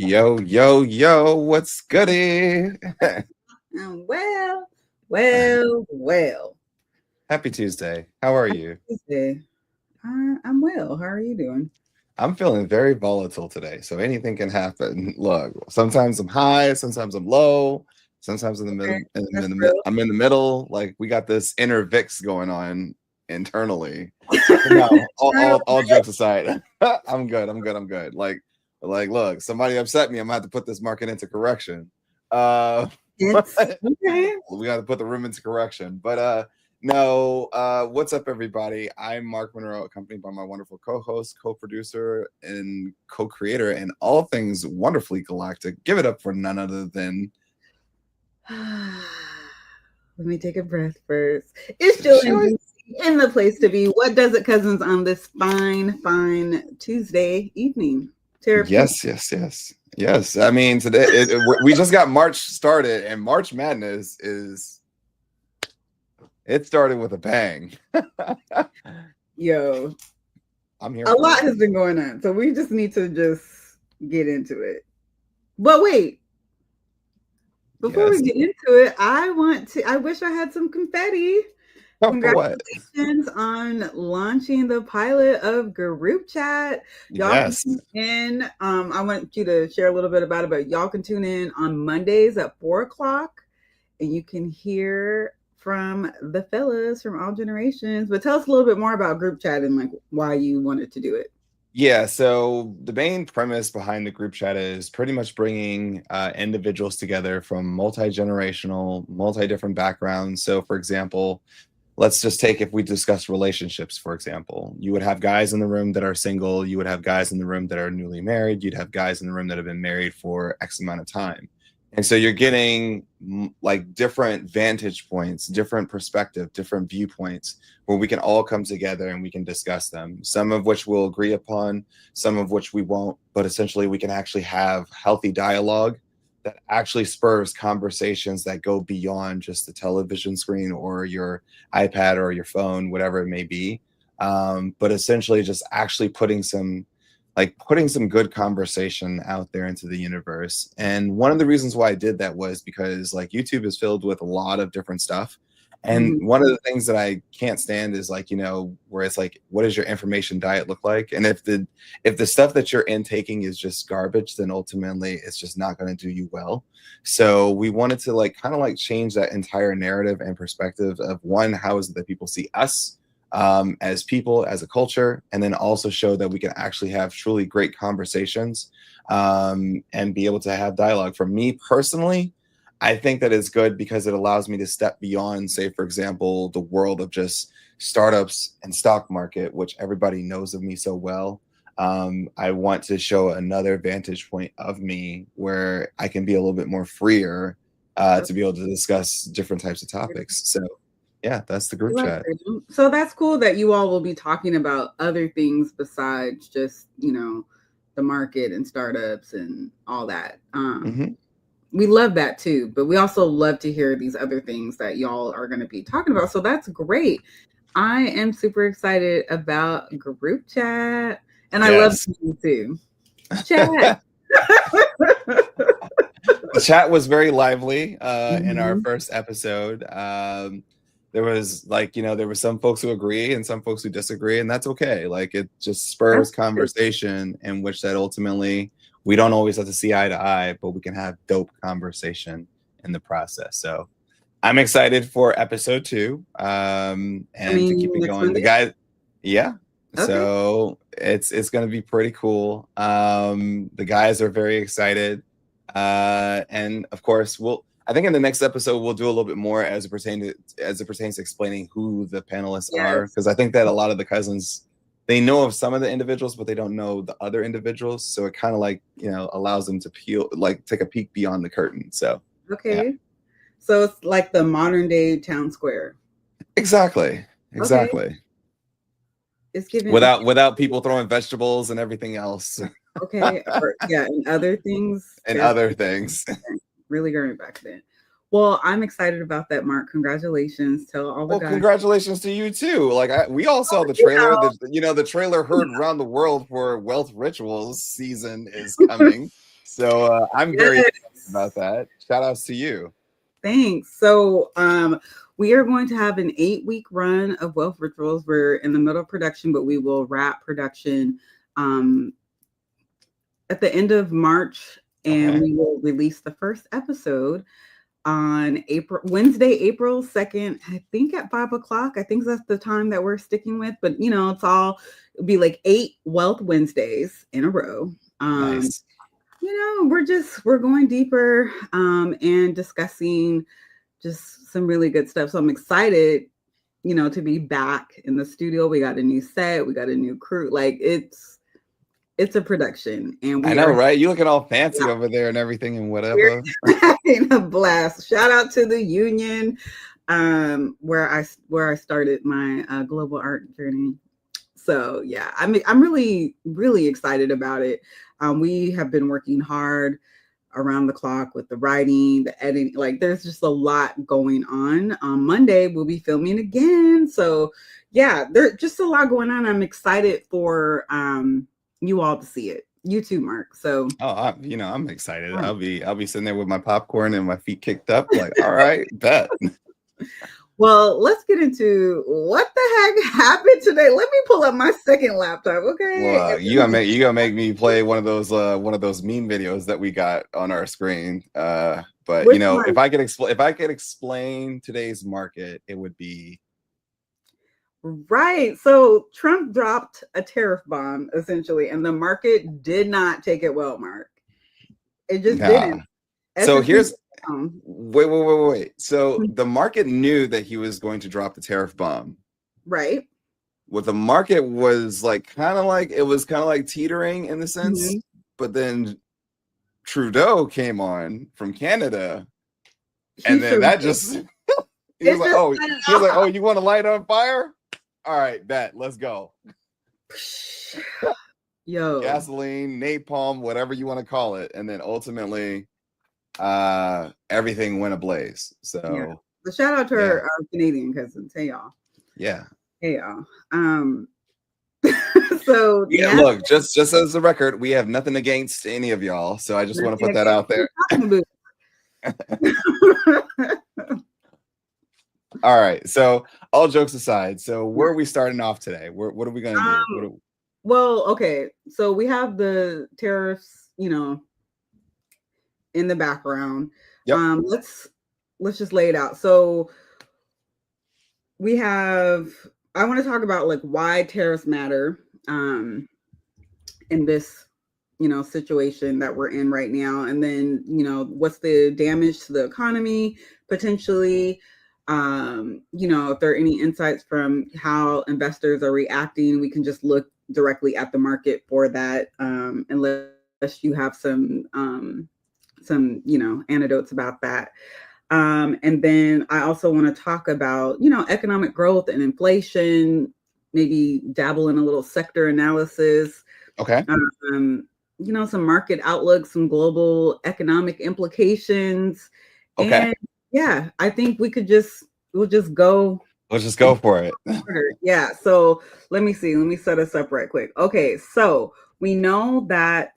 Yo, yo, yo, what's goody? Well, well. Happy Tuesday. How are you? Tuesday. I'm well. How are you doing? I'm feeling very volatile today, so anything can happen. Look, sometimes I'm high, sometimes I'm low, sometimes in the Okay, middle, that's real. I'm in the middle. Like we got this inner VIX going on internally. But no, all jokes aside, I'm good. I'm good. Like, look, somebody upset me. I'm gonna have to put this market into correction. It's okay. We got to put the room into correction. But no, what's up, everybody? I'm Mark Monroe, accompanied by my wonderful co-host, co-producer, and co-creator, and all things wonderfully galactic. Give it up for none other than Let me take a breath first. It's Jill and Joy. in the place to be. What does it, cousins, on this fine Tuesday evening? Tariff. Yes. I mean, today we just got March started, and March Madness it started with a bang. Yo, I'm here. A lot has been going on, so we just need to just get into it. But wait, before we get into it, I wish I had some confetti. Congratulations on launching the pilot of Group Chat. Y'all can tune in. I want you to share a little bit about it, but y'all can tune in on Mondays at 4:00, and you can hear from the fellas from all generations. But tell us a little bit more about Group Chat and like why you wanted to do it. Yeah, so the main premise behind the group chat is pretty much bringing individuals together from multi-generational, multi-different backgrounds. So, for example, let's just take if we discuss relationships, for example, you would have guys in the room that are single, you would have guys in the room that are newly married, you'd have guys in the room that have been married for X amount of time. And so you're getting like different vantage points, different perspective, different viewpoints where we can all come together and we can discuss them, some of which we'll agree upon, some of which we won't. But essentially, we can actually have healthy dialogue that actually spurs conversations that go beyond just the television screen or your iPad or your phone, whatever it may be. But essentially, just actually putting some good conversation out there into the universe. And one of the reasons why I did that was because like YouTube is filled with a lot of different stuff. And one of the things that I can't stand is like, where it's like, what does your information diet look like? And if the stuff that you're intaking is just garbage, then ultimately it's just not going to do you well. So we wanted to like kind of like change that entire narrative and perspective of one, how is it that people see us as people, as a culture, and then also show that we can actually have truly great conversations and be able to have dialogue. For me personally, I think that it's good because it allows me to step beyond, say, for example, the world of just startups and stock market, which everybody knows of me so well. I want to show another vantage point of me where I can be a little bit more freer to be able to discuss different types of topics. So yeah, that's the group chat. So that's cool that you all will be talking about other things besides just, the market and startups and all that. We love that too, but we also love to hear these other things that y'all are going to be talking about. So that's great. I am super excited about Group Chat, and I love you too. Chat. The chat was very lively in our first episode. There was there were some folks who agree and some folks who disagree, and that's okay. Like it just spurs conversation in which that ultimately we don't always have to see eye to eye, but we can have dope conversation in the process. So I'm excited for episode 2 and to keep it going. The guys, yeah. Okay. So it's going to be pretty cool. The guys are very excited. And of course, I think in the next episode we'll do a little bit more as it pertains to explaining who the panelists are, because I think that a lot of the cousins, they know of some of the individuals, but they don't know the other individuals. So it kind of like allows them to take a peek beyond the curtain. So okay, so it's like the modern day town square. Exactly. Okay. It's given without people throwing vegetables and everything else. Okay. And other things. Really going back then. Well, I'm excited about that, Mark. Congratulations. Tell all the guys. Congratulations to you too. Like we all saw the trailer. The trailer heard around the world for Wealth Rituals season is coming. So I'm very Yes. excited about that. Shout outs to you. Thanks. So we are going to have an 8-week run of Wealth Rituals. We're in the middle of production, but we will wrap production at the end of March, and we will release the first episode on Wednesday, April 2nd, I think at 5 o'clock. I think that's the time that we're sticking with, but it'll be like 8 Wealth Wednesdays in a row. Nice. We're going deeper and discussing just some really good stuff. So I'm excited, to be back in the studio. We got a new set, we got a new crew. Like it's a production, and I know, right? You looking all fancy over there and everything and whatever. We're having a blast. Shout out to the union, where I started my global art journey. So yeah, I'm really, really excited about it. We have been working hard around the clock with the writing, the editing. Like there's just a lot going on. On Monday, we'll be filming again. So yeah, there's just a lot going on. I'm excited for you all to see it. You too, Mark. So I'm excited. I'll be sitting there with my popcorn and my feet kicked up, like, all right, bet. Well, let's get into what the heck happened today. Let me pull up my second laptop, okay? Well, you gonna make me play one of those meme videos that we got on our screen. But Which one? if I could explain today's market, it would be right. So Trump dropped a tariff bomb essentially, and the market did not take it well, Mark. It just didn't. So here's wait. So the market knew that he was going to drop the tariff bomb. Right. What the market was kind of like teetering in the sense, but then Trudeau came on from Canada, and then that just he was like, oh, you want to light on fire? All right, bet, let's go. Yo, gasoline, napalm, whatever you want to call it, and then ultimately everything went ablaze. So the shout out to our Canadian cousins. Hey y'all. Yeah. Hey y'all. So look, just as a record, we have nothing against any of y'all. So I just want to put that out there. All right. So all jokes aside, so where are we starting off today? What are we going to do? Well, okay. So we have the tariffs, in the background. Yep. Let's just lay it out. So I want to talk about why tariffs matter in this, situation that we're in right now. And then, what's the damage to the economy potentially? If there are any insights from how investors are reacting, we can just look directly at the market for that, unless you have some anecdotes about that. And then I also want to talk about, economic growth and inflation, maybe dabble in a little sector analysis. Okay. Some market outlook, some global economic implications. Okay. And yeah, I think we'll just go. Let's just go for it. Yeah. So let me see. Let me set us up right quick. Okay. So we know that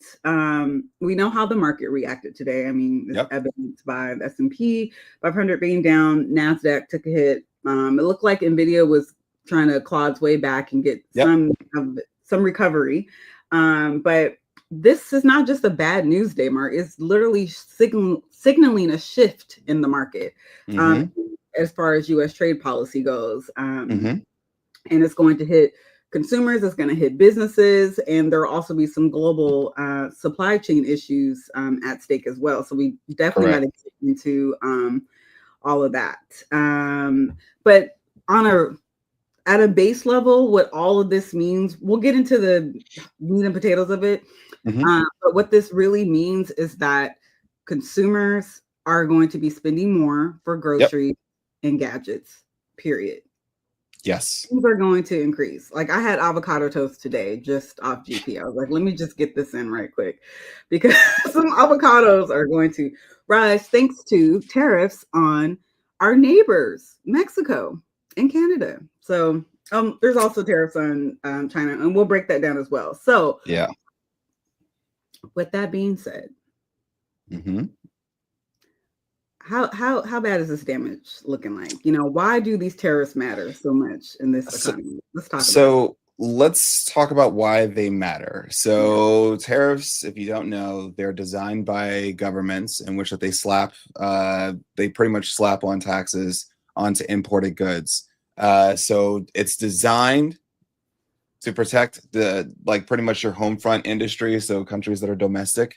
we know how the market reacted today. I mean, it's evidenced by the S&P 500 being down. NASDAQ took a hit. It looked like NVIDIA was trying to claw its way back and get some recovery. But this is not just a bad news day, Mark. It's literally signaling a shift in the market as far as U.S. trade policy goes. And it's going to hit consumers, it's going to hit businesses, and there will also be some global supply chain issues at stake as well. So we definitely got to get into all of that. But at a base level, what all of this means, we'll get into the meat and potatoes of it. But what this really means is that consumers are going to be spending more for groceries and gadgets, period. Yes. Things are going to increase. I had avocado toast today just off GP. I was like, let me just get this in right quick because some avocados are going to rise thanks to tariffs on our neighbors, Mexico and Canada. So there's also tariffs on China, and we'll break that down as well. So yeah. With that being said, Mm-hmm. How bad is this damage looking like? Why do these tariffs matter so much in this So, economy? Let's talk about it. so let's talk about why they matter. Yeah. So tariffs, if you don't know, they're designed by governments in which that they pretty much slap on taxes onto imported goods. So it's designed to protect the like pretty much your home front industry, so countries that are domestic,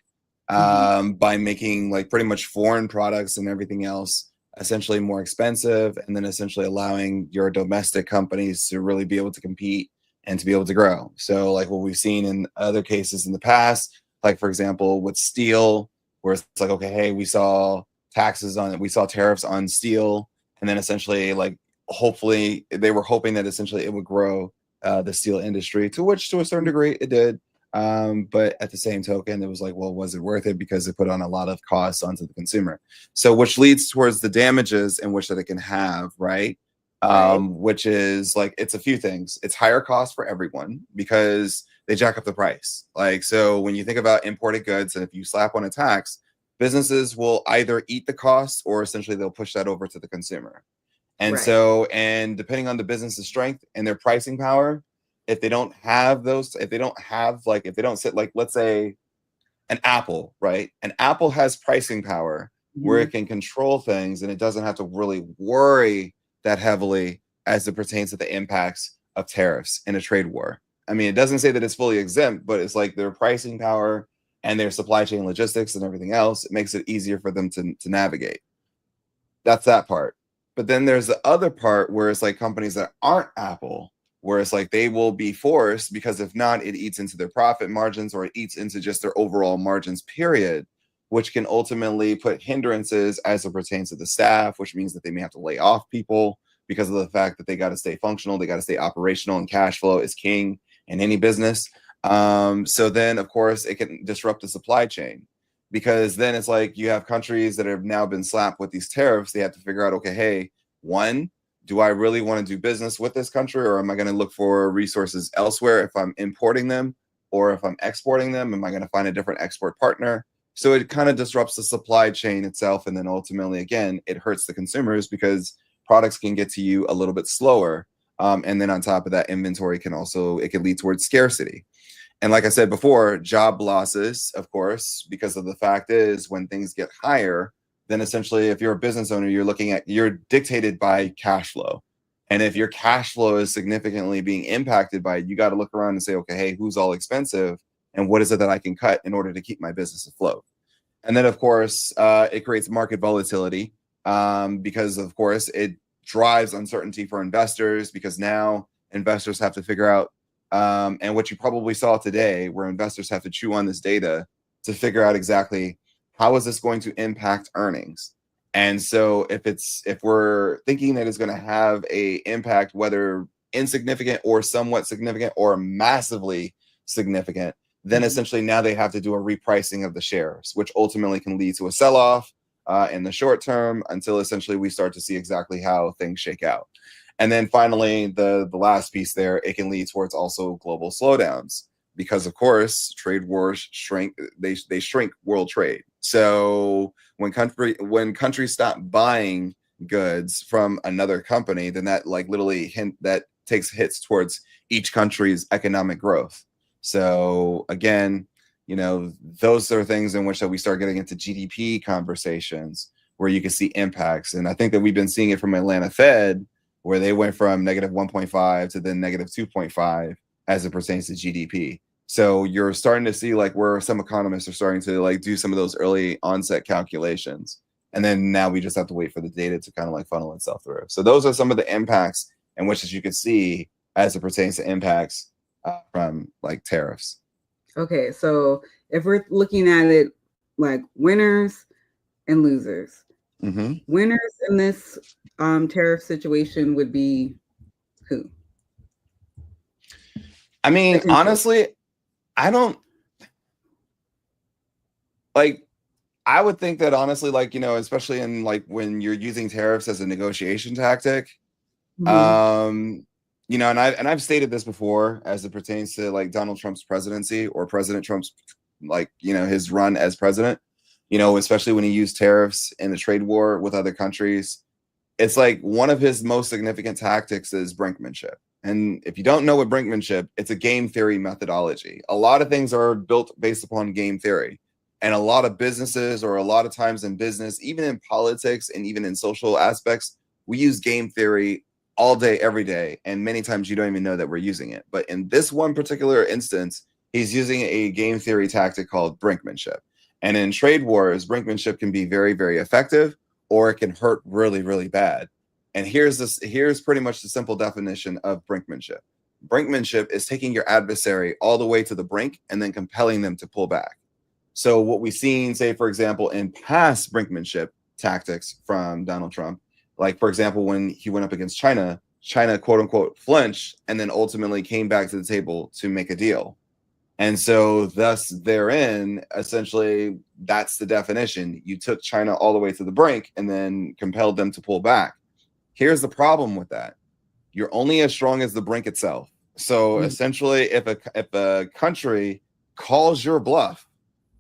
Mhm. by making like pretty much foreign products and everything else essentially more expensive, and then essentially allowing your domestic companies to really be able to compete and to be able to grow. So like what we've seen in other cases in the past, like for example with steel, where it's like, okay, hey, we saw tariffs on steel, and then essentially like hopefully they were hoping that essentially it would grow the steel industry, to which to a certain degree it did. But at the same token, it was like, well, was it worth it? Because it put on a lot of costs onto the consumer. So, which leads towards the damages in which that it can have, right? Right. Which is like, it's a few things. It's higher cost for everyone because they jack up the price. Like, so when you think about imported goods, and if you slap on a tax, businesses will either eat the cost or essentially they'll push that over to the consumer. And Right. so, and depending on the business's strength and their pricing power, if they don't have those, if they don't sit like, let's say an Apple, right? An Apple has pricing power where Mhm. it can control things and it doesn't have to really worry that heavily as it pertains to the impacts of tariffs in a trade war. I mean, it doesn't say that it's fully exempt, but it's like their pricing power and their supply chain logistics and everything else, it makes it easier for them to navigate. That's that part. But then there's the other part where it's like companies that aren't Apple, where it's like they will be forced, because if not, it eats into their profit margins or it eats into just their overall margins, period, which can ultimately put hindrances as it pertains to the staff, which means that they may have to lay off people because of the fact that they got to stay functional, they got to stay operational, and cash flow is king in any business. So then, of course, it can disrupt the supply chain, because then it's like you have countries that have now been slapped with these tariffs. They have to figure out, okay, hey, one, do I really want to do business with this country, or am I going to look for resources elsewhere if I'm importing them, or if I'm exporting them, am I going to find a different export partner? So it kind of disrupts the supply chain itself, and then ultimately, again, it hurts the consumers because products can get to you a little bit slower. And then on top of that, inventory can also, it can lead towards scarcity. And like I said before, job losses, of course, because of the fact is when things get higher, then essentially if you're a business owner, you're dictated by cash flow. And if your cash flow is significantly being impacted by it, you got to look around and say, okay, hey, who's all expensive? And what is it that I can cut in order to keep my business afloat? And then, of course, it creates market volatility, because, of course, it drives uncertainty for investors, because now investors have to figure out, and what you probably saw today, where investors have to chew on this data to figure out exactly how is this going to impact earnings. And so if we're thinking that it's going to have a impact, whether insignificant or somewhat significant or massively significant, then Mhm. essentially now they have to do a repricing of the shares, which ultimately can lead to a sell-off in the short term, until essentially we start to see exactly how things shake out. And then finally, the last piece there, it can lead towards also global slowdowns, because of course trade wars they shrink world trade. So when countries stop buying goods from another company, then that like literally that takes hits towards each country's economic growth. So again, those are things in which that we start getting into GDP conversations where you can see impacts. And I think that we've been seeing it from Atlanta Fed, where they went from negative 1.5 to then negative 2.5 as it pertains to GDP. So you're starting to see like where some economists are starting to like do some of those early onset calculations. And then now we just have to wait for the data to kind of like funnel itself through. So those are some of the impacts in which, as you can see, as it pertains to impacts from like tariffs. Okay, so if we're looking at it like winners and losers, Mm-hmm. winners in this tariff situation would be who? I mean, Potentially. honestly, I don't like. I would think that honestly, like, especially in like when you're using tariffs as a negotiation tactic, Mhm. um, and I've stated this before as it pertains to like Donald Trump's presidency or President Trump's like his run as president. especially when he used tariffs in the trade war with other countries. It's like one of his most significant tactics is brinkmanship. And if you don't know what brinkmanship, it's a game theory methodology. A lot of things are built based upon game theory. And a lot of businesses, or a lot of times in business, even in politics and even in social aspects, we use game theory all day, every day. And many times you don't even know that we're using it. But in this one particular instance, he's using a game theory tactic called brinkmanship. And in trade wars, brinkmanship can be very, very effective, or it can hurt really, really bad. And here's pretty much the simple definition of brinkmanship. Brinkmanship is taking your adversary all the way to the brink and then compelling them to pull back. So what we've seen, say, for example, in past brinkmanship tactics from Donald Trump, like, for example, when he went up against China, quote unquote, flinched and then ultimately came back to the table to make a deal. And so thus therein, essentially, that's the definition. You took China all the way to the brink and then compelled them to pull back. Here's the problem with that. You're only as strong as the brink itself. So essentially, if a country calls your bluff,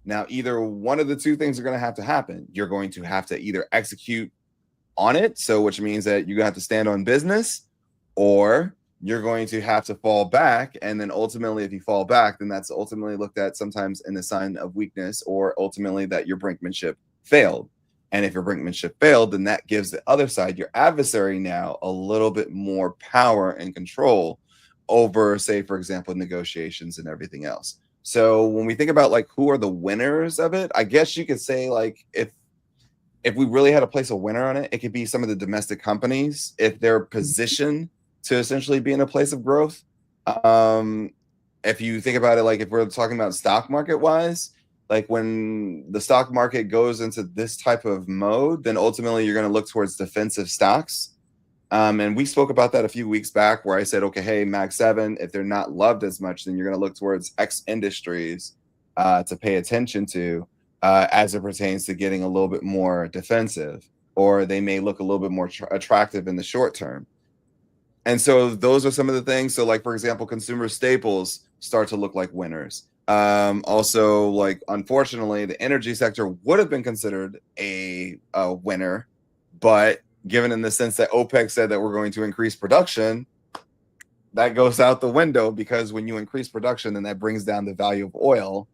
now either one of the two things are going to happen. You're going to have to either execute on it, so which means that you're going to have to stand on business, or you're going to have to fall back. And then ultimately, if you fall back, then that's ultimately looked at sometimes in a sign of weakness, or ultimately that your brinkmanship failed. And if your brinkmanship failed, then that gives the other side, your adversary, now a little bit more power and control over, say, for example, negotiations and everything else. So when we think about like who are the winners of it, I guess you could say, like, if we really had to place a winner on it, it could be some of the domestic companies if they're positioned to essentially be in a place of growth. If you think about it, like if we're talking about stock market wise, like when the stock market goes into this type of mode, then ultimately you're going to look towards defensive stocks. And we spoke about that a few weeks back where I said, okay, hey, Mag 7, if they're not loved as much, then you're going to look towards X industries to pay attention to as it pertains to getting a little bit more defensive, or they may look a little bit more attractive in the short term. And so those are some of the things. So like, for example, consumer staples start to look like winners. Also, like, unfortunately, the energy sector would have been considered a winner, but given in the sense that OPEC said that we're going to increase production, that goes out the window, because when you increase production, then that brings down the value of oil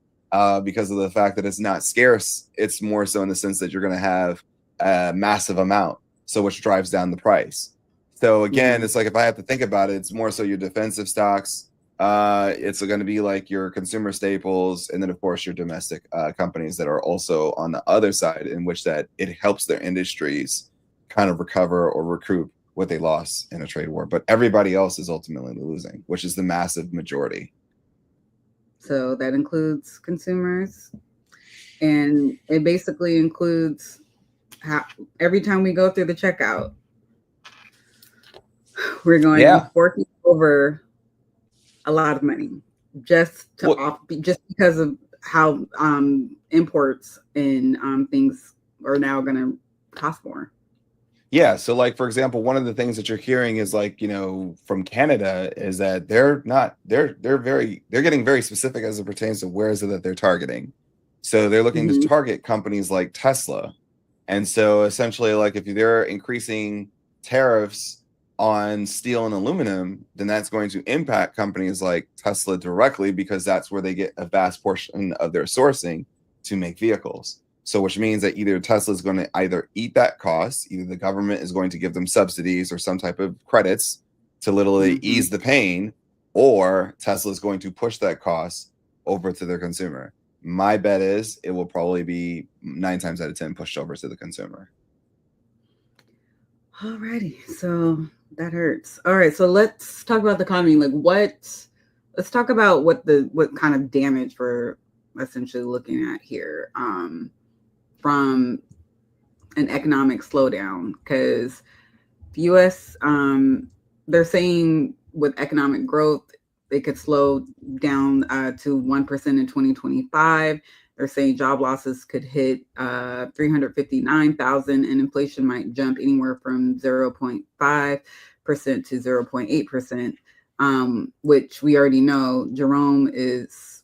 because of the fact that it's not scarce. It's more so in the sense that you're going to have a massive amount, so which drives down the price. So again, it's like, if I have to think about it, it's more so your defensive stocks. It's going to be like your consumer staples, and then of course your domestic companies that are also on the other side, in which that it helps their industries kind of recover or recoup what they lost in a trade war. But everybody else is ultimately losing, which is the massive majority. So that includes consumers, and it basically includes how every time we go through the checkout, we're going to be forking over a lot of money just because of how imports and things are now going to cost more. Yeah. So like, for example, one of the things that you're hearing is like, from Canada is that they're getting very specific as it pertains to where is it that they're targeting. So they're looking to target companies like Tesla. And so essentially, like, if they're increasing tariffs on steel and aluminum, then that's going to impact companies like Tesla directly, because that's where they get a vast portion of their sourcing to make vehicles. So which means that either Tesla is going to either eat that cost, either the government is going to give them subsidies or some type of credits to literally ease the pain, or Tesla is going to push that cost over to their consumer. My bet is it will probably be 9 times out of 10 pushed over to the consumer. Alrighty, so that hurts. All right, so let's talk about the economy. Like, let's talk about what kind of damage we're essentially looking at here from an economic slowdown, because the U.S. They're saying with economic growth, it could slow down to 1% in 2025. They're saying job losses could hit 359,000, and inflation might jump anywhere from 0.5% to 0.8%, which we already know Jerome is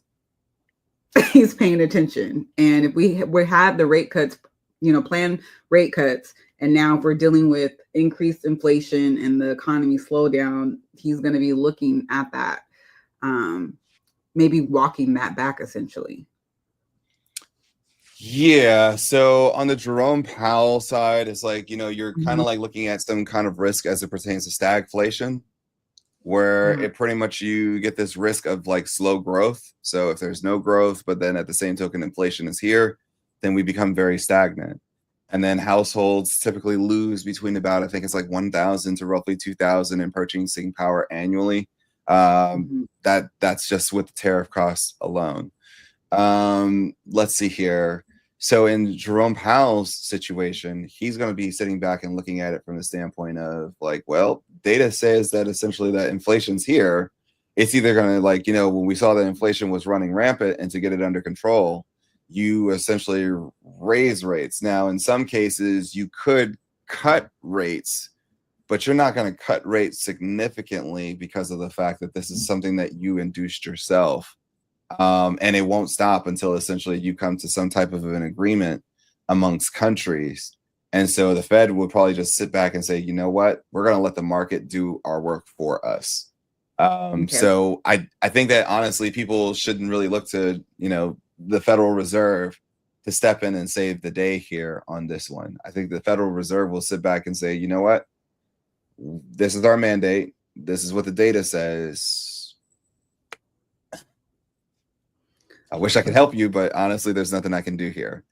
he's paying attention. And if we have the rate cuts, planned rate cuts, and now if we're dealing with increased inflation and the economy slowdown, he's going to be looking at that, maybe walking that back essentially. Yeah. So on the Jerome Powell side, it's like, you're kind of like looking at some kind of risk as it pertains to stagflation, where it pretty much you get this risk of like slow growth. So if there's no growth, but then at the same token, inflation is here, then we become very stagnant. And then households typically lose between about, I think it's like 1,000 to roughly 2,000 in purchasing power annually. That's just with the tariff costs alone. Let's see here. So in Jerome Powell's situation, he's going to be sitting back and looking at it from the standpoint of like, well, data says that essentially that inflation's here. It's either going to like, when we saw that inflation was running rampant and to get it under control, you essentially raise rates. Now, in some cases, you could cut rates, but you're not going to cut rates significantly because of the fact that this is something that you induced yourself. And it won't stop until essentially you come to some type of an agreement amongst countries. And so the Fed would probably just sit back and say, you know what, we're going to let the market do our work for us. So I think that honestly, people shouldn't really look to, the Federal Reserve to step in and save the day here on this one. I think the Federal Reserve will sit back and say, you know what, this is our mandate. This is what the data says. I wish I could help you, but honestly, there's nothing I can do here.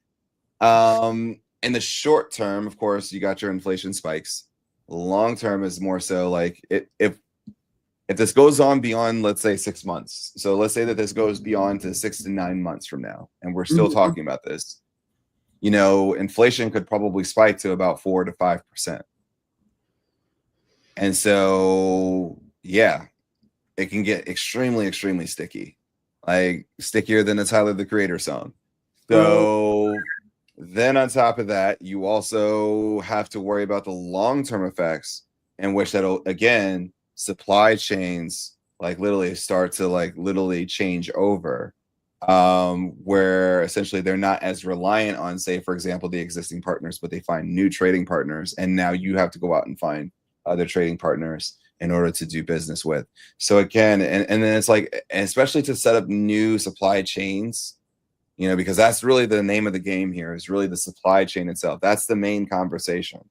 In the short term, of course, you got your inflation spikes. Long term is more so like if this goes on beyond, let's say 6 months. So let's say that this goes beyond to 6 to 9 months from now, and we're still talking about this. Inflation could probably spike to about 4 to 5%. And so, yeah, it can get extremely, extremely sticky. Like stickier than a Tyler the Creator song. So then on top of that, you also have to worry about the long-term effects in which that'll, again, supply chains like literally start to like literally change over, where essentially they're not as reliant on, say, for example, the existing partners, but they find new trading partners. And now you have to go out and find other trading partners in order to do business with. So again, and then it's like, especially to set up new supply chains, because that's really the name of the game here is really the supply chain itself. That's the main conversation.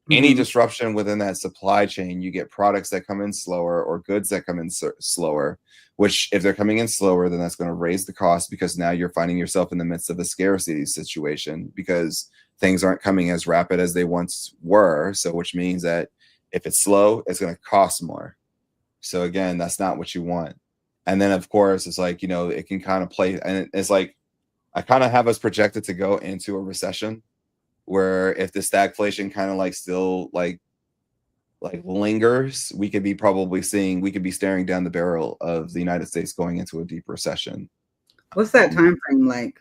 Any disruption within that supply chain, you get products that come in slower or goods that come in slower, which if they're coming in slower, then that's going to raise the cost because now you're finding yourself in the midst of a scarcity situation because things aren't coming as rapid as they once were. So which means that if it's slow, it's going to cost more. So again, that's not what you want. And then of course, it's like, it can kind of play, and it's like, I kind of have us projected to go into a recession where if the stagflation kind of like still like lingers, we could be staring down the barrel of the United States going into a deep recession. What's that time frame like?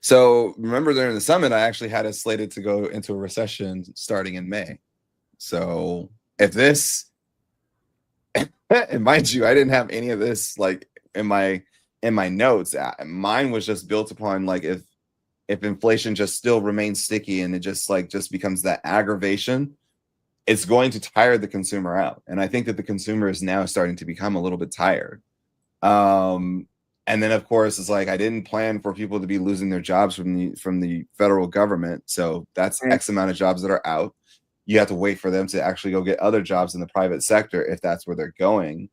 So remember during the summit, I actually had us slated to go into a recession starting in May. So if this, and mind you, I didn't have any of this like in my notes. Mine was just built upon like if inflation just still remains sticky and it just becomes that aggravation, it's going to tire the consumer out. And I think that the consumer is now starting to become a little bit tired. And then of course it's like I didn't plan for people to be losing their jobs from the federal government. So that's X amount of jobs that are out. You have to wait for them to actually go get other jobs in the private sector if that's where they're going.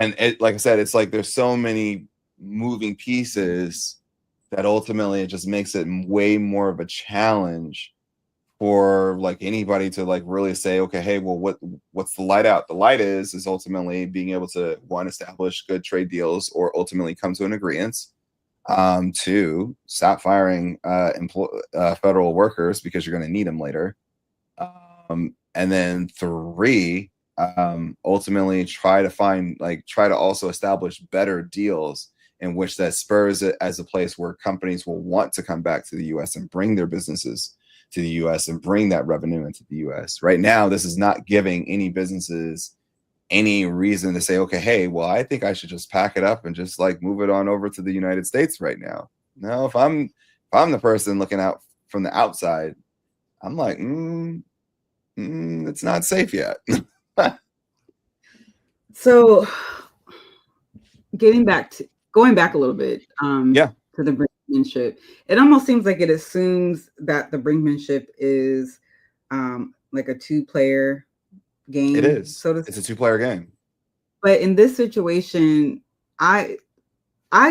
And it, like I said, it's like there's so many moving pieces that ultimately it just makes it way more of a challenge for like anybody to like really say, okay, hey, well, what's the light out? The light is ultimately being able to, one, establish good trade deals or ultimately come to an agreement. Two, stop firing federal workers because you're going to need them later. And then three, ultimately try to also establish better deals in which that spurs it as a place where companies will want to come back to the US and bring their businesses to the US and bring that revenue into the US. Right now, this is not giving any businesses any reason to say, okay, hey, well, I think I should just pack it up and just like move it on over to the United States right now. No, if I'm the person looking out from the outside, I'm like, it's not safe yet. So going back a little bit, Yeah, to the brinkmanship, it almost seems like it assumes that the brinkmanship is like a 2-player game. it is. So to It's a 2-player game. But in this situation, I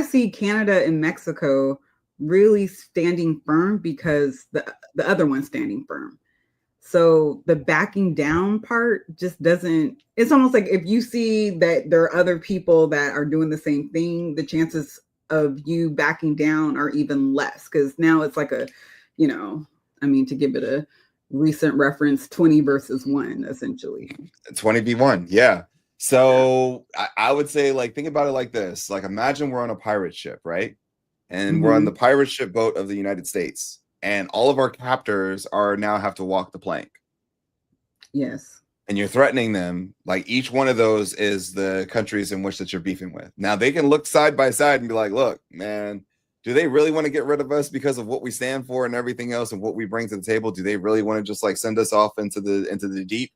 see Canada and Mexico really standing firm because the other one's standing firm. So the backing down part just doesn't, it's almost like if you see that there are other people that are doing the same thing, the chances of you backing down are even less, because now it's like a, to give it a recent reference, 20 versus 1, essentially. 20v1, yeah. So I would say, like, think about it like this. Like, imagine we're on a pirate ship, right? And we're on the pirate ship boat of the United States. And all of our captors are now have to walk the plank. Yes. And you're threatening them. Like, each one of those is the countries in which that you're beefing with. Now, they can look side by side and be like, look, man, do they really want to get rid of us because of what we stand for and everything else and what we bring to the table? Do they really want to just like send us off into the deep?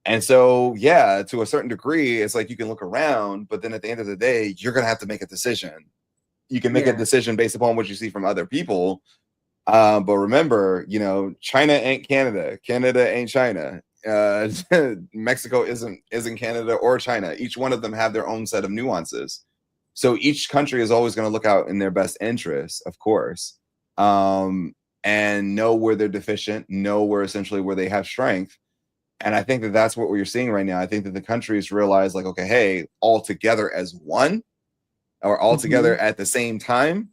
And so, yeah, to a certain degree, it's like you can look around, but then at the end of the day, you're going to have to make a decision. You can make a decision based upon what you see from other people. But remember, China ain't Canada. Canada ain't China. Mexico isn't Canada or China. Each one of them have their own set of nuances. So each country is always going to look out in their best interest, of course, and know where they're deficient, know where essentially where they have strength. And I think that that's what we're seeing right now. I think that the countries realize, like, okay, hey, all together as one or all together at the same time.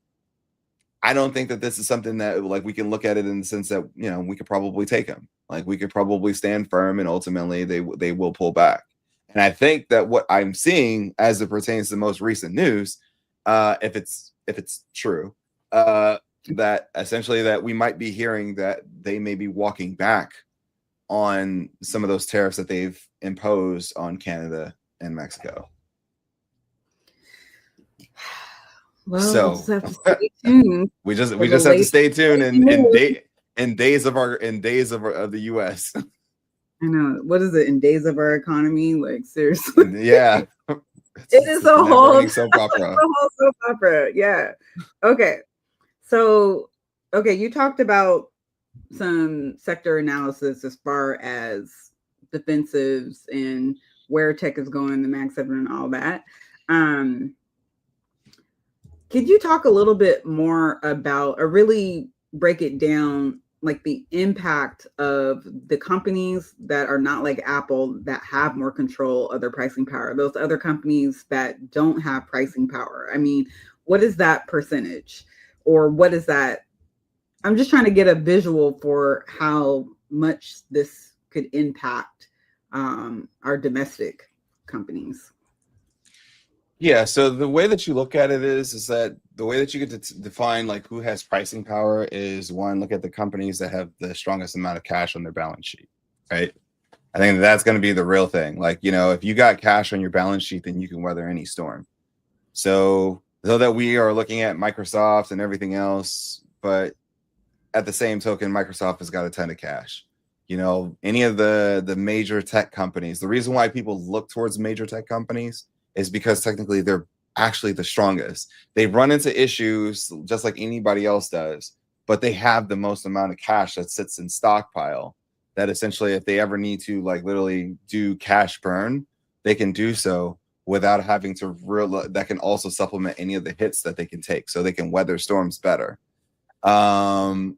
I don't think that this is something that, like, we can look at it in the sense that, we could probably take them. Like, we could probably stand firm, and ultimately they will pull back. And I think that what I'm seeing as it pertains to the most recent news, if it's true, that essentially that we might be hearing that they may be walking back on some of those tariffs that they've imposed on Canada and Mexico. Well, so we'll just have to stay tuned. we just have to stay tuned in days of the US. I know. What is it, in days of our economy? Like, seriously. Yeah. It is a whole soap opera. Yeah. Okay. So, you talked about some sector analysis as far as defensives and where tech is going, the Mag 7 and all that. Could you talk a little bit more about, or really break it down, like the impact of the companies that are not like Apple, that have more control of their pricing power, those other companies that don't have pricing power? I mean, what is that percentage, or what is that? I'm just trying to get a visual for how much this could impact our domestic companies. Yeah, so the way that you look at it is that the way that you get to define like who has pricing power is, one, look at the companies that have the strongest amount of cash on their balance sheet, right? I think that's going to be the real thing. Like, if you got cash on your balance sheet, then you can weather any storm. So though that we are looking at Microsoft and everything else, but at the same token, Microsoft has got a ton of cash. Any of the major tech companies, the reason why people look towards major tech companies is because technically they're actually the strongest. They run into issues just like anybody else does, but they have the most amount of cash that sits in stockpile, that essentially if they ever need to like literally do cash burn, they can do so without having to that can also supplement any of the hits that they can take, so they can weather storms better. Let's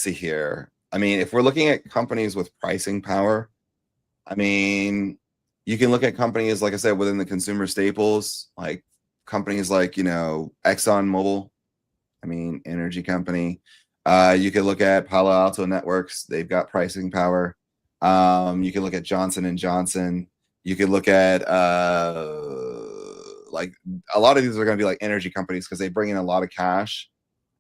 see here. I mean, if we're looking at companies with pricing power, I mean, you can look at companies, like I said, within the consumer staples, like companies like, ExxonMobil, energy company. You could look at Palo Alto Networks. They've got pricing power. You can look at Johnson & Johnson. You could look at like a lot of these are going to be like energy companies because they bring in a lot of cash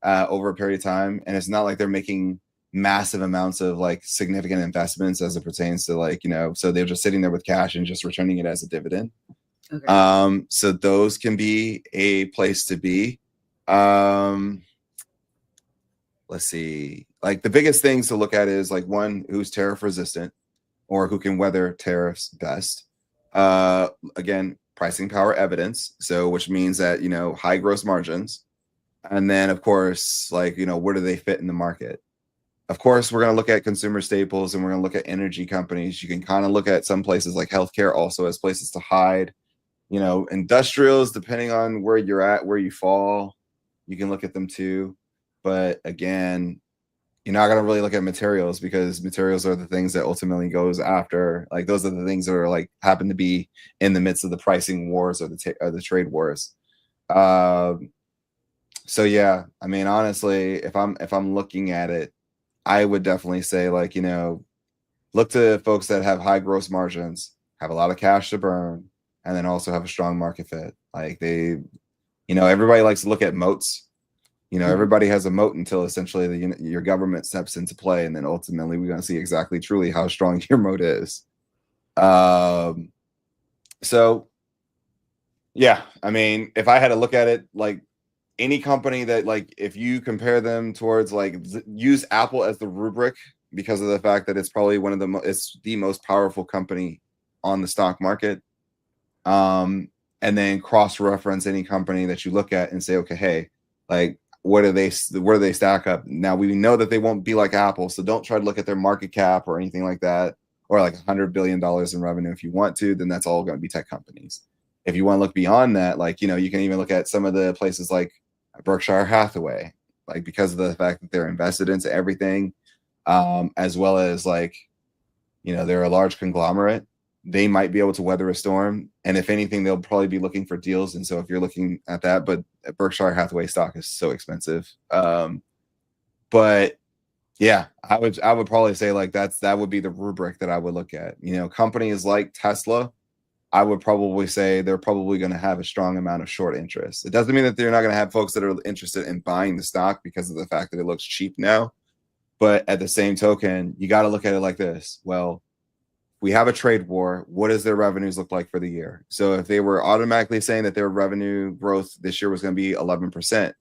over a period of time. And it's not like they're making massive amounts of like significant investments as it pertains to like, so they're just sitting there with cash and just returning it as a dividend. Okay. So those can be a place to be. Let's see, like the biggest things to look at is like one, who's tariff resistant or who can weather tariffs best. Again, pricing power evidence. So which means that, high gross margins. And then of course, like, where do they fit in the market? Of course, we're going to look at consumer staples and we're going to look at energy companies. You can kind of look at some places like healthcare also as places to hide. Industrials, depending on where you're at, where you fall, you can look at them too. But again, you're not going to really look at materials because materials are the things that ultimately goes after. Like those are the things that are like happen to be in the midst of the pricing wars or the trade wars. So yeah, I mean, honestly, if I'm looking at it, I would definitely say like, look to folks that have high gross margins, have a lot of cash to burn, and then also have a strong market fit. Like everybody likes to look at moats. Everybody has a moat until essentially your government steps into play, and then ultimately we're going to see exactly truly how strong your moat is. So yeah, I mean, if I had to look at it, like any company that like, if you compare them towards like use Apple as the rubric because of the fact that it's probably it's the most powerful company on the stock market. And then cross-reference any company that you look at and say, okay, hey, like where do they stack up? Now we know that they won't be like Apple, so don't try to look at their market cap or anything like that, or like $100 billion in revenue. If you want to, then that's all going to be tech companies. If you want to look beyond that, like, you can even look at some of the places like Berkshire Hathaway, like because of the fact that they're invested into everything, as well as like, they're a large conglomerate. They might be able to weather a storm. And if anything, they'll probably be looking for deals. And so if you're looking at that, but Berkshire Hathaway stock is so expensive. But yeah, I would probably say like that would be the rubric that I would look at. Companies like Tesla, I would probably say they're probably going to have a strong amount of short interest. It doesn't mean that they're not going to have folks that are interested in buying the stock because of the fact that it looks cheap now. But at the same token, you got to look at it like this. Well, we have a trade war. What does their revenues look like for the year? So if they were automatically saying that their revenue growth this year was going to be 11%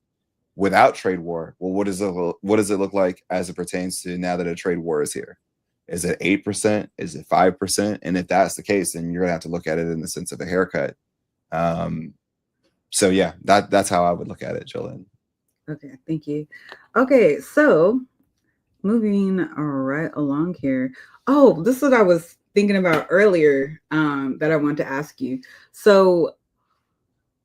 without trade war, well, what does it look like as it pertains to now that a trade war is here? Is it 8%? Is it 5%? And if that's the case, then you're gonna have to look at it in the sense of a haircut. So yeah, that's how I would look at it, Jolene. Okay, thank you. Okay, so moving right along here. Oh, this is what I was thinking about earlier that I wanted to ask you. So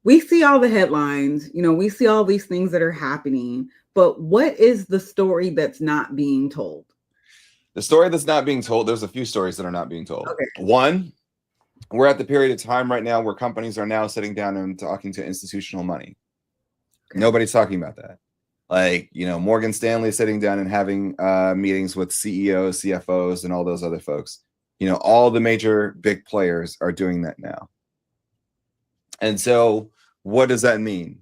we see all the headlines, we see all these things that are happening, but what is the story that's not being told? The story that's not being told, there's a few stories that are not being told. Okay. One, we're at the period of time right now where companies are now sitting down and talking to institutional money. Okay. Nobody's talking about that. Like, Morgan Stanley sitting down and having meetings with CEOs, CFOs, and all those other folks. All the major big players are doing that now. And so what does that mean?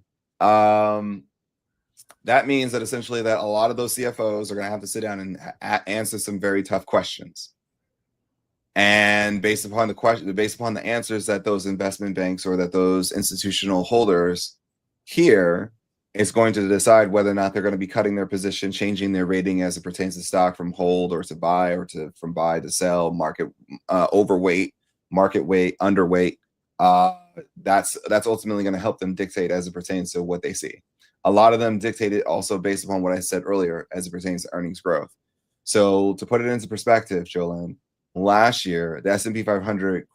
That means that essentially that a lot of those CFOs are going to have to sit down and answer some very tough questions. And based upon the answers that those investment banks or that those institutional holders hear, it's going to decide whether or not they're going to be cutting their position, changing their rating as it pertains to stock from hold or to buy or from buy to sell, market overweight, market weight, underweight. That's ultimately going to help them dictate as it pertains to what they see. A lot of them dictate it also based upon what I said earlier as it pertains to earnings growth. So to put it into perspective, Jolene, last year, the S&P 500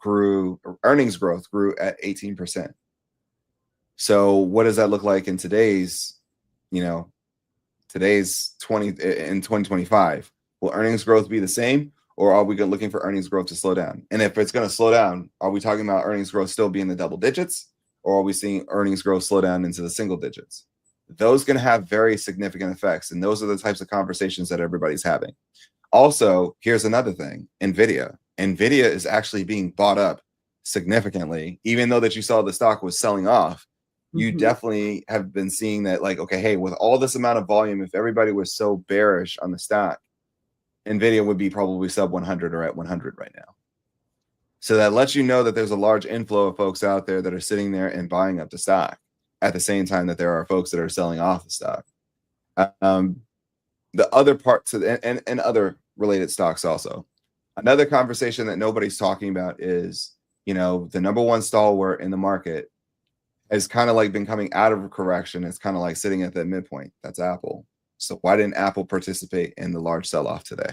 earnings growth grew at 18%. So what does that look like in today's 2025? Will earnings growth be the same, or are we looking for earnings growth to slow down? And if it's going to slow down, are we talking about earnings growth still being the double digits, or are we seeing earnings growth slow down into the single digits? Those are going to have very significant effects, and those are the types of conversations that everybody's having. Also, here's another thing. NVIDIA is actually being bought up significantly, even though that you saw the stock was selling off. You definitely have been seeing that, like, okay, hey, with all this amount of volume, if everybody was so bearish on the stock, Nvidia would be probably sub 100 or at 100 right now. So that lets you know that there's a large inflow of folks out there that are sitting there and buying up the stock at the same time that there are folks that are selling off the stock. The other parts of and other related stocks also. Another conversation that nobody's talking about is, you know, the number one stalwart in the market has kind of like been coming out of a correction. It's kind of like sitting at that midpoint. That's Apple. So why didn't Apple participate in the large sell-off today?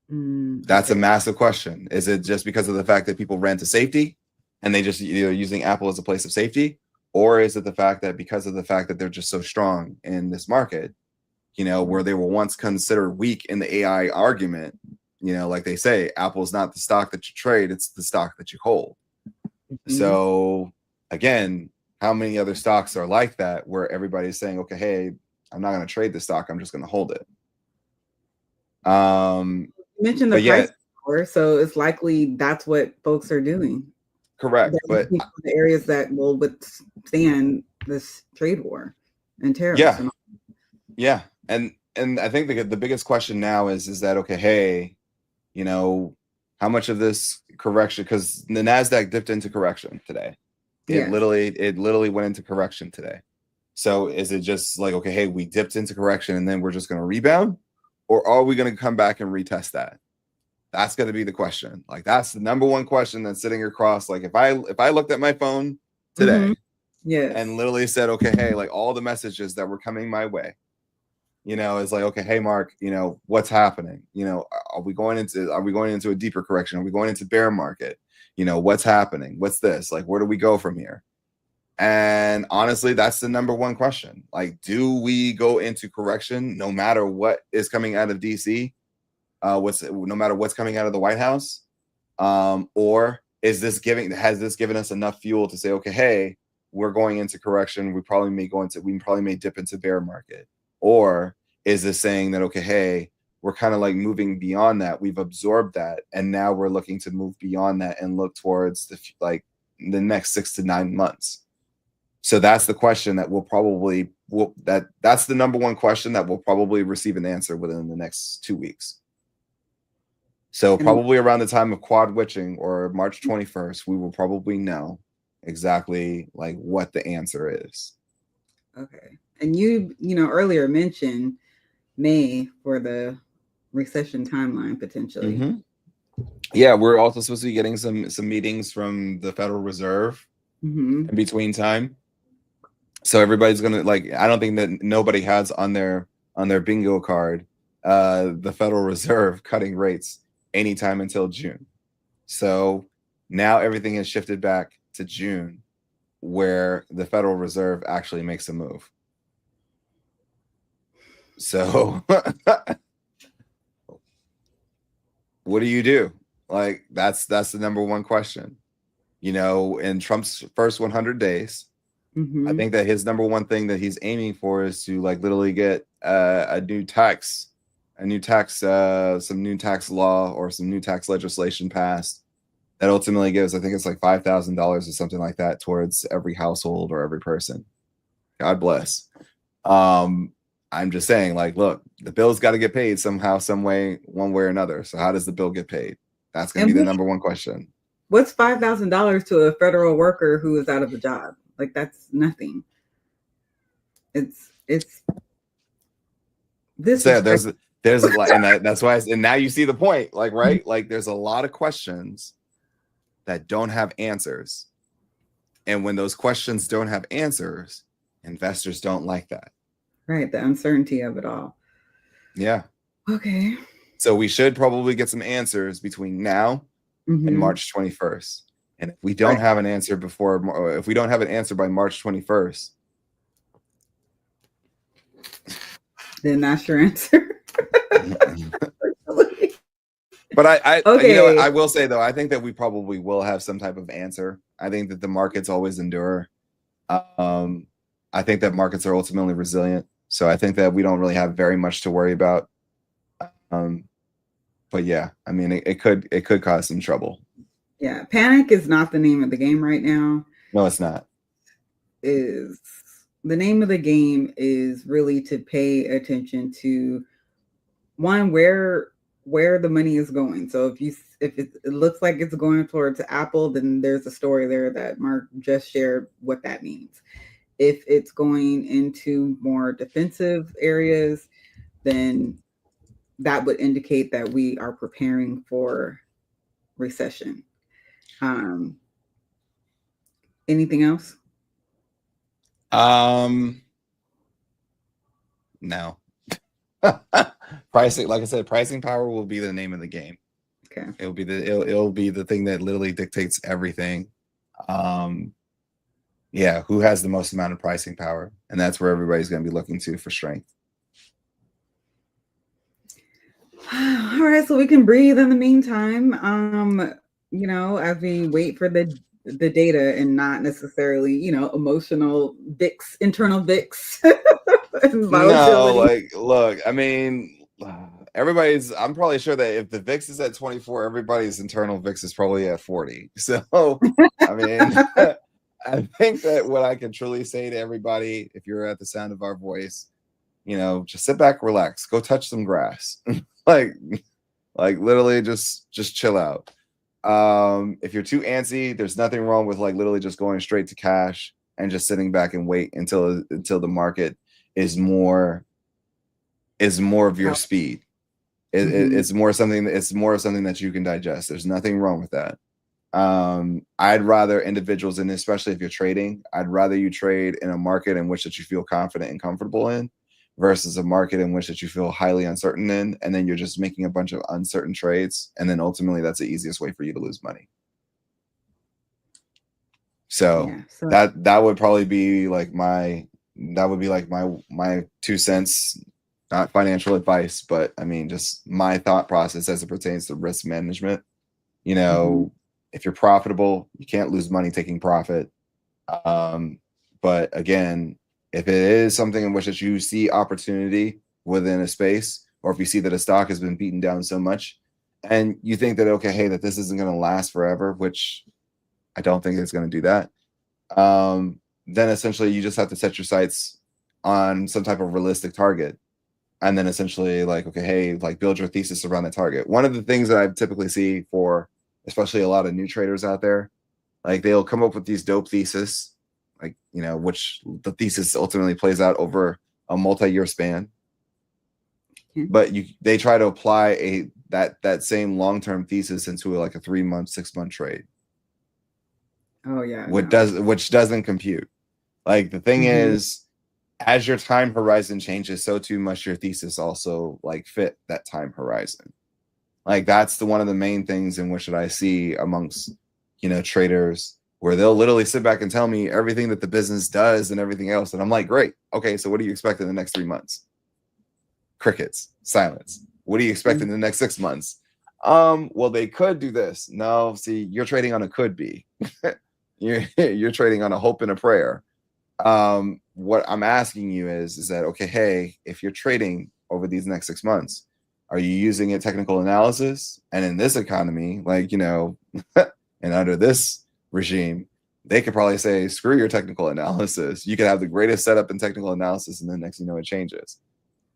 That's a massive question. Is it just because of the fact that people ran to safety and they just, you know, using Apple as a place of safety? Or is it the fact that because of the fact that they're just so strong in this market, you know, where they were once considered weak in the AI argument, you know, like they say, Apple's not the stock that you trade, it's the stock that you hold. So again, how many other stocks are like that where everybody's saying, okay, hey, I'm not going to trade this stock, I'm just going to hold it. You mentioned the price power, so it's likely that's what folks are doing. Correct. But the areas that will withstand this trade war and tariffs. Yeah. And all. Yeah. And I think the biggest question now is that, okay, hey, you know, how much of this correction, because the NASDAQ dipped into correction today. It literally went into correction today. So is it just like, okay, hey, we dipped into correction and then we're just going to rebound? Or are we going to come back and retest that? That's going to be the question. Like, that's the number one question that's sitting across. Like, if I looked at my phone today and literally said, okay, hey, like all the messages that were coming my way, you know, it's like, okay, hey, Mark, you know, what's happening? You know, are we going into a deeper correction? Are we going into bear market? You know, what's happening? What's this? Like, where do we go from here? And honestly, that's the number one question. Like, do we go into correction no matter what is coming out of DC? No matter what's coming out of the White House? Or has this given us enough fuel to say, okay, hey, we're going into correction. We probably may dip into bear market. Or is this saying that, okay, hey, we're kind of like moving beyond that. We've absorbed that. And now we're looking to move beyond that and look towards the next 6 to 9 months. So that's the question that that's the number one question that we'll probably receive an answer within the next 2 weeks. So probably around the time of quad witching or March 21st, we will probably know exactly like what the answer is. Okay. And you earlier mentioned May for the recession timeline potentially. Yeah, we're also supposed to be getting some meetings from the Federal Reserve in between time. So everybody's gonna I don't think that nobody has on their bingo card the Federal Reserve cutting rates anytime until June. So now everything has shifted back to June, where the Federal Reserve actually makes a move. So what do you do? Like, that's the number one question. You know, in Trump's first 100 days, I think that his number one thing that he's aiming for is to like literally get some new tax law or some new tax legislation passed that ultimately gives, I think it's like $5,000 or something like that towards every household or every person. God bless. I'm just saying, like, look, the bill's got to get paid somehow, some way, one way or another. So how does the bill get paid? That's going to be the number one question. What's $5,000 to a federal worker who is out of a job? Like, that's nothing. It's this. So there's and that's why. And now you see the point, like, right? Like, there's a lot of questions that don't have answers, and when those questions don't have answers, investors don't like that. Right, the uncertainty of it all. Yeah. Okay. So we should probably get some answers between now and March 21st. And if we don't have an answer if we don't have an answer by March 21st, then that's your answer. But I will say though, I think that we probably will have some type of answer. I think that the markets always endure. I think that markets are ultimately resilient. So I think that we don't really have very much to worry about. But yeah, I mean, it could cause some trouble. Yeah, panic is not the name of the game right now. No, it's not. The name of the game is really to pay attention to one, where the money is going. So if it looks like it's going towards Apple, then there's a story there that Mark just shared what that means. If it's going into more defensive areas, then that would indicate that we are preparing for recession. Um, Anything else? No. Pricing, like I said, pricing power will be the name of the game. Okay. It'll be the thing that literally dictates everything. Yeah, who has the most amount of pricing power? And that's where everybody's going to be looking to for strength. All right, so we can breathe in the meantime. As we wait for the data and not necessarily, emotional VIX, internal VIX and No, volatility. like, look, I mean, I'm probably sure that if the VIX is at 24, everybody's internal VIX is probably at 40. So, I mean, I think that what I can truly say to everybody, if you're at the sound of our voice, just sit back, relax, go touch some grass. like literally just chill out. If you're too antsy, there's nothing wrong with like literally just going straight to cash and just sitting back and wait until the market is more of your speed. It's more of something that you can digest. There's nothing wrong with that. I'd rather individuals, and especially if you're trading, I'd rather you trade in a market in which that you feel confident and comfortable in versus a market in which that you feel highly uncertain in, and then you're just making a bunch of uncertain trades, and then ultimately that's the easiest way for you to lose money. So, that would probably be like my 2 cents, not financial advice, but I mean just my thought process as it pertains to risk management. If you're profitable, you can't lose money taking profit. But again, if it is something in which that you see opportunity within a space, or if you see that a stock has been beaten down so much and you think that, okay, hey, that this isn't going to last forever, which I don't think it's going to do that, then essentially you just have to set your sights on some type of realistic target. And then essentially like, okay, hey, like build your thesis around the target. One of the things that I typically see for especially a lot of new traders out there, like they'll come up with these dope theses, like, which the thesis ultimately plays out over a multi-year span. But they try to apply that same long-term thesis into like a 3-month, 6-month trade. Oh yeah. Which doesn't compute. Like the thing is, as your time horizon changes, so too must your thesis also like fit that time horizon. Like that's one of the main things in which that I see amongst, traders, where they'll literally sit back and tell me everything that the business does and everything else. And I'm like, great. Okay. So what do you expect in the next 3 months? Crickets, silence. What do you expect in the next 6 months? Well, they could do this. No, see, you're trading on a could be. you're trading on a hope and a prayer. What I'm asking you is that, okay, hey, if you're trading over these next 6 months, are you using a technical analysis? And in this economy, like, and under this regime, they could probably say, screw your technical analysis. You could have the greatest setup in technical analysis, and then next you know it changes.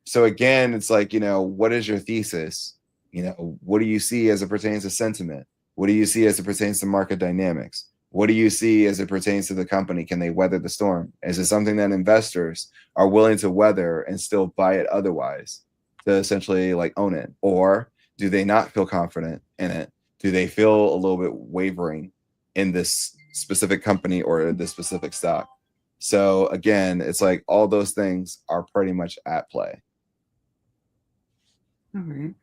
So again, it's like, what is your thesis? What do you see as it pertains to sentiment? What do you see as it pertains to market dynamics? What do you see as it pertains to the company? Can they weather the storm? Is it something that investors are willing to weather and still buy it otherwise to essentially like own it? Or do they not feel confident in it? Do they feel a little bit wavering in this specific company or this specific stock? So again, it's like all those things are pretty much at play. All right.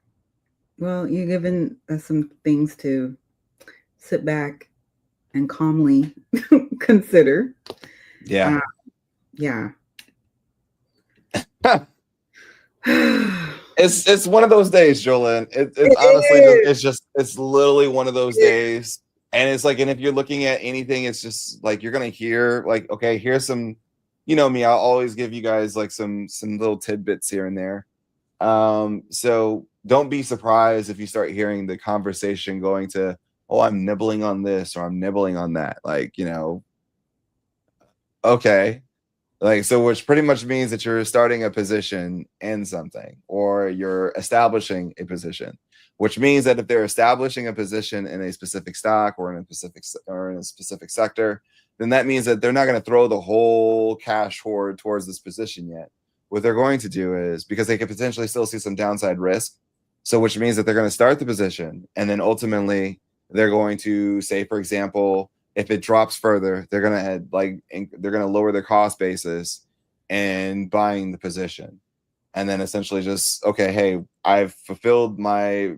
Well, you're given us some things to sit back and calmly consider. Yeah. Yeah. It's one of those days, Jolene. It's honestly it's literally one of those days. And it's like, and if you're looking at anything, it's just like you're gonna hear like, okay, here's some, me, I'll always give you guys like some little tidbits here and there. So don't be surprised if you start hearing the conversation going to, oh, I'm nibbling on this or I'm nibbling on that. Like, okay. Like, so which pretty much means that you're starting a position in something, or you're establishing a position, which means that if they're establishing a position in a specific stock or in a specific sector, then that means that they're not going to throw the whole cash hoard towards this position yet. What they're going to do is, because they could potentially still see some downside risk, so which means that they're going to start the position, and then ultimately they're going to say, for example, if it drops further, they're gonna lower their cost basis and buying the position, and then essentially just, okay, hey, I've fulfilled my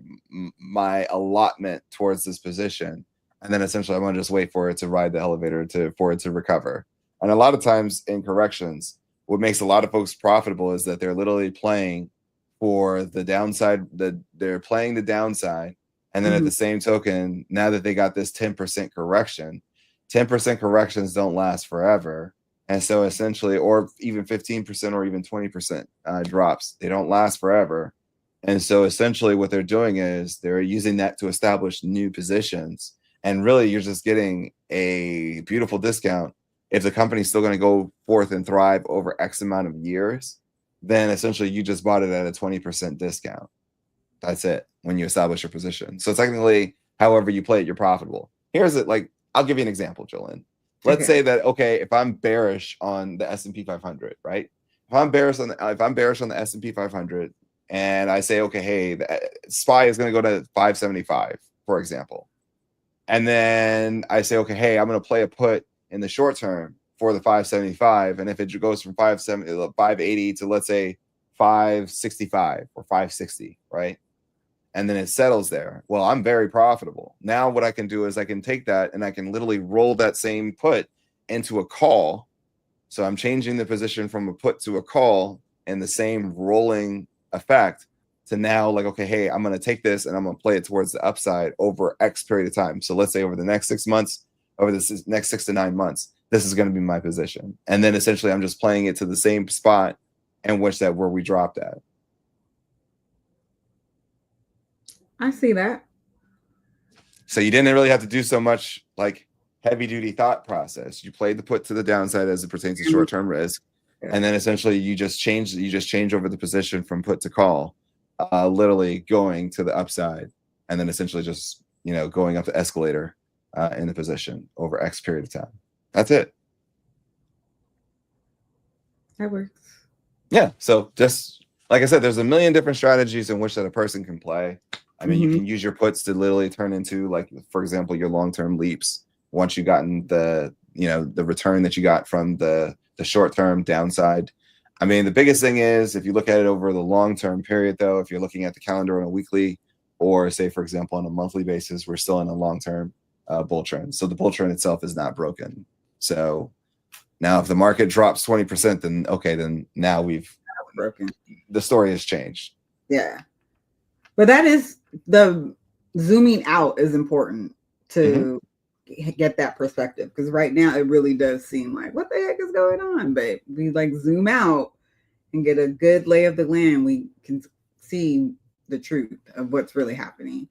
allotment towards this position, and then essentially I'm gonna just wait for it to ride the elevator for it to recover. And a lot of times in corrections, what makes a lot of folks profitable is that they're literally playing for the downside. That they're playing the downside, and then at the same token, now that they got this 10% correction, 10% corrections don't last forever. And so essentially, or even 15% or even 20% drops, they don't last forever. And so essentially what they're doing is they're using that to establish new positions. And really, you're just getting a beautiful discount. If the company's still going to go forth and thrive over X amount of years, then essentially you just bought it at a 20% discount. That's it when you establish your position. So technically, however you play it, you're profitable. Here's it. Like, I'll give you an example, Jolene. Let's say that, okay, if I'm bearish on the S&P 500, right? If I'm bearish on the S&P 500, and I say, okay, hey, the SPY is going to go to 575, for example, and then I say, okay, hey, I'm going to play a put in the short term for the 575, and if it goes from 580 to, let's say, 565 or 560, right? And then it settles there. Well, I'm very profitable. Now what I can do is I can take that and I can literally roll that same put into a call. So I'm changing the position from a put to a call in the same rolling effect to now, like, okay, hey, I'm going to take this and I'm going to play it towards the upside over X period of time. So let's say over the next 6 months, over this next 6 to 9 months, this is going to be my position. And then essentially I'm just playing it to the same spot in which that where we dropped at. I see that. So you didn't really have to do so much like heavy duty thought process. You played the put to the downside as it pertains to short term risk, and then essentially you just change over the position from put to call, literally going to the upside, and then essentially just going up the escalator in the position over X period of time. That's it. That works. Yeah. So just like I said, there's a million different strategies in which that a person can play. I mean, you can use your puts to literally turn into, like, for example, your long-term leaps. Once you've gotten the return that you got from the short-term downside. I mean, the biggest thing is if you look at it over the long-term period, though, if you're looking at the calendar on a weekly or say, for example, on a monthly basis, we're still in a long-term bull trend. So the bull trend itself is not broken. So now if the market drops 20%, then okay, then now we've broken. The story has changed. Yeah. But that is the zooming out is important to get that perspective, because right now it really does seem like, what the heck is going on? But we like zoom out and get a good lay of the land. We can see the truth of what's really happening.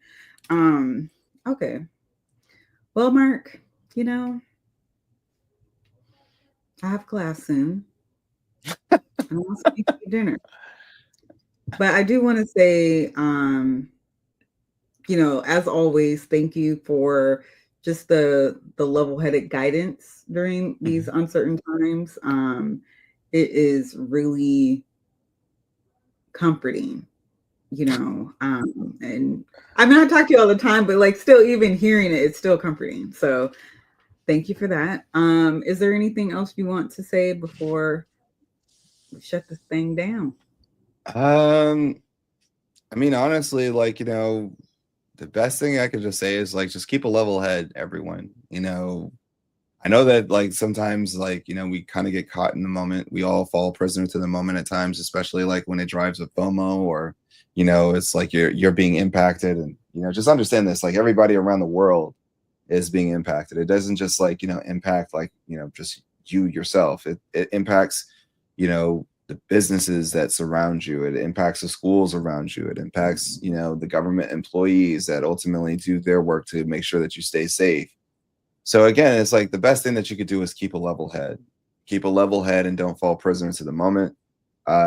Okay. Well, Mark, I have class soon. I want to eat dinner. But I do want to say, as always, thank you for just the level-headed guidance during these uncertain times. It is really comforting, and I mean, I talk to you all the time, but like still even hearing it, it's still comforting. So thank you for that. Is there anything else you want to say before we shut this thing down? I mean, honestly, like, the best thing I could just say is, like, just keep a level head, everyone. I know that, like, sometimes, like, we kind of get caught in the moment. We all fall prisoner to the moment at times, especially like when it drives with FOMO, or, it's like you're being impacted. And, just understand this, like, everybody around the world is being impacted. It doesn't just like, impact like, just you yourself. It impacts, the businesses that surround you. It impacts the schools around you. It impacts, the government employees that ultimately do their work to make sure that you stay safe. So again, it's like the best thing that you could do is keep a level head. keep a level head and don't fall prisoner to the moment.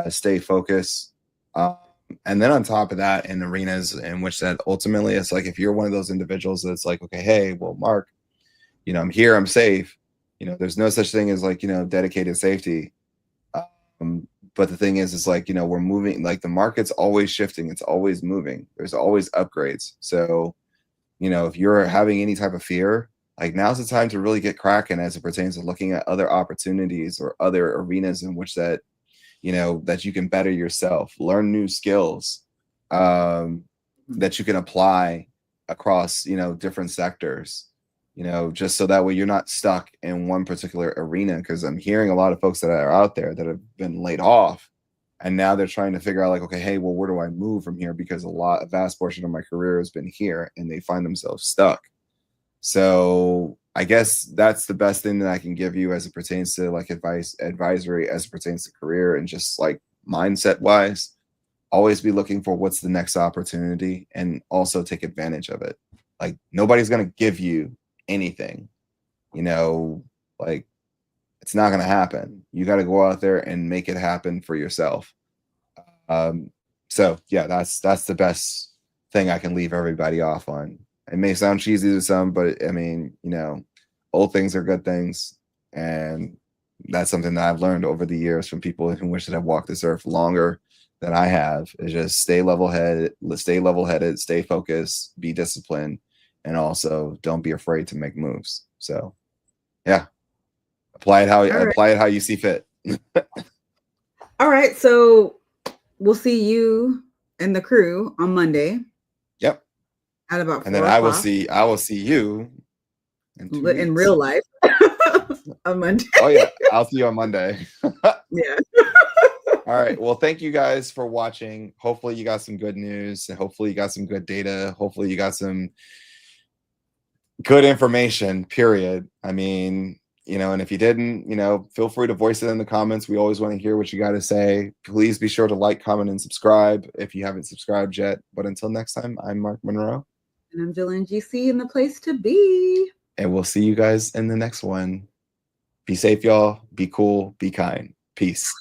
Stay focused. And then on top of that, in arenas in which that ultimately it's like, if you're one of those individuals that's like, okay, hey, well, Mark, I'm here, I'm safe. There's no such thing as like, dedicated safety. But the thing is like, we're moving, like the market's always shifting. It's always moving. There's always upgrades. So, if you're having any type of fear, like now's the time to really get cracking as it pertains to looking at other opportunities or other arenas in which that, that you can better yourself, learn new skills, that you can apply across, different sectors, just so that way you're not stuck in one particular arena. Because I'm hearing a lot of folks that are out there that have been laid off, and now they're trying to figure out like, okay, hey, well, where do I move from here? Because a vast portion of my career has been here, and they find themselves stuck. So I guess that's the best thing that I can give you as it pertains to like advisory, as it pertains to career and just like mindset wise. Always be looking for what's the next opportunity and also take advantage of it. Like nobody's going to give you anything, like it's not going to happen. You got to go out there and make it happen for yourself. So yeah, that's the best thing I can leave everybody off on. It may sound cheesy to some, but I mean, old things are good things. And that's something that I've learned over the years from people who wish that have walked this earth longer than I have, is just stay level-headed, stay focused, be disciplined, and also don't be afraid to make moves. So yeah, apply it how you see fit. All right. So we'll see you and the crew on Monday. Yep. At about 4 and then I will see you in real life on Monday. Oh yeah, I'll see you on Monday. Yeah. All right. Well, thank you guys for watching. Hopefully you got some good news, and hopefully you got some good data. Hopefully you got some good information, period. I mean, and if you didn't, feel free to voice it in the comments. We always want to hear what you got to say. Please be sure to like, comment, and subscribe if you haven't subscribed yet. But until next time, I'm Mark Monroe. And I'm Jillian GC, in the place to be. And we'll see you guys in the next one. Be safe, y'all. Be cool. Be kind. Peace.